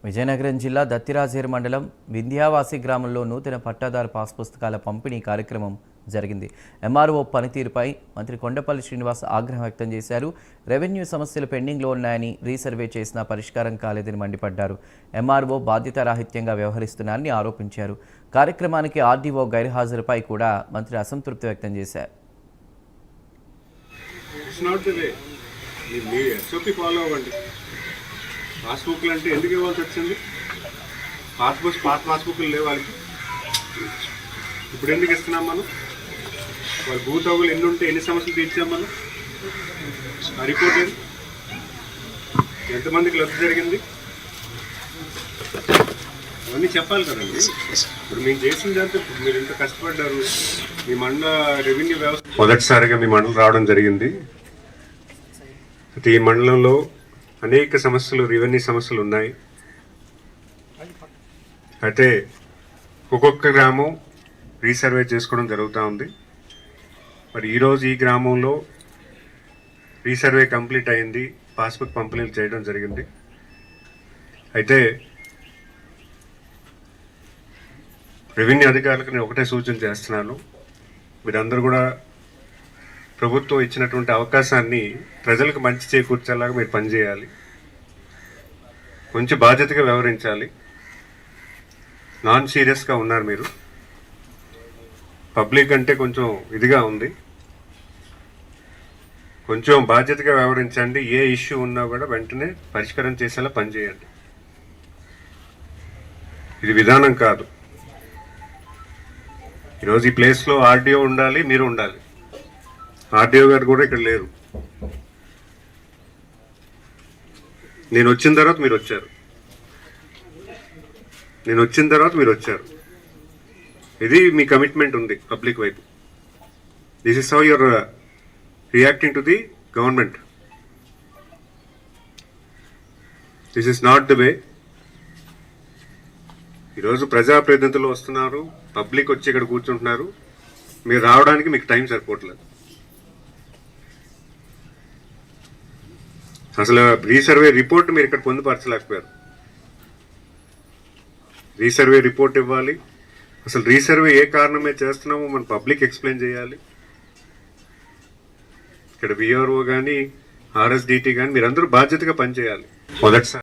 విజయనగరం జిల్లా దత్తిరాజేరు మండలం వింధ్యావాసి గ్రామంలో నూతన పట్టాదారు పాస్ పుస్తకాల పంపిణీ కార్యక్రమం జరిగింది. ఎంఆర్ఓ పనితీరుపై మంత్రి కొండపల్లి శ్రీనివాస్ ఆగ్రహం వ్యక్తం చేశారు. రెవెన్యూ సమస్యలు పెండింగ్లో ఉన్నాయని, రీసర్వే చేసినా పరిష్కారం కాలేదని మండిపడ్డారు. ఎంఆర్ఓ బాధ్యతారాహిత్యంగా వ్యవహరిస్తున్నారని ఆరోపించారు. కార్యక్రమానికి ఆర్డీఓ గైర్హాజరుపై కూడా మంత్రి అసంతృప్తి వ్యక్తం చేశారు. పాస్బుక్లు అంటే ఎందుకు ఇవ్వాల్సి వచ్చింది? పాత పాస్బుక్లు లేవు వాళ్ళకి. ఇప్పుడు ఎందుకు ఇస్తున్నాం మనం? వాళ్ళ భూతోగులు ఎన్ని ఉంటే ఎన్ని సమస్యలు తీర్చాం మనం? ఆ రిపోర్ట్ ఏది? ఎంతమందికి లబ్ధి జరిగింది? అవన్నీ చెప్పాలి కదండి. ఇప్పుడు మేము చేసిన దాంతో మీరు ఎంత కష్టపడ్డారు. మీ మండల రెవెన్యూ వ్యవస్థ మొదటిసారిగా మీ మండలం రావడం జరిగింది. అయితే ఈ మండలంలో అనేక సమస్యలు, రెవెన్యూ సమస్యలు ఉన్నాయి. అయితే ఒక్కొక్క గ్రామం రీసర్వే చేసుకోవడం జరుగుతూ ఉంది. మరి ఈరోజు ఈ గ్రామంలో రీసర్వే కంప్లీట్ అయింది, పాస్బుక్ పంపిణీలు చేయడం జరిగింది. అయితే రెవెన్యూ అధికారులకు నేను ఒకటే సూచన చేస్తున్నాను, మీరందరూ కూడా ప్రభుత్వం ఇచ్చినటువంటి అవకాశాన్ని ప్రజలకు మంచి చేకూర్చేలాగా మీరు పనిచేయాలి. కొంచెం బాధ్యతగా వ్యవహరించాలి. నాన్ సీరియస్గా ఉన్నారు మీరు. పబ్లిక్ అంటే కొంచెం ఇదిగా ఉంది. కొంచెం బాధ్యతగా వ్యవహరించండి. ఏ ఇష్యూ ఉన్నా కూడా వెంటనే పరిష్కారం చేసేలా పనిచేయండి. ఇది విధానం కాదు. ఈరోజు ఈ ప్లేస్లో ఆర్డీఓ ఉండాలి, మీరు ఉండాలి. ఆర్డీఓ గారు కూడా ఇక్కడ లేరు. నేను వచ్చిన తర్వాత మీరు వచ్చారు. ఇది మీ కమిట్మెంట్ ఉంది పబ్లిక్ వైపు. This is how your reacting to the government. This is not the way. ఈరోజు ప్రజాప్రతినిధులు వస్తున్నారు, పబ్లిక్ వచ్చి ఇక్కడ కూర్చుంటున్నారు. మీరు రావడానికి మీకు టైం సరిపోవట్లేదు. అసలు రీసర్వే రిపోర్ట్ మీరు ఇక్కడ పొందుపరచలేకపోయారు. రీసర్వే రిపోర్ట్ ఇవ్వాలి. అసలు రీసర్వే ఏ కారణమే చేస్తున్నామో మన పబ్లిక్ ఎక్స్ప్లెయిన్ చేయాలి. ఇక్కడ విఆర్ఓ కానీ, ఆర్ఎస్డిటి కానీ మీరందరూ బాధ్యతగా పనిచేయాలి. మొదటిసారి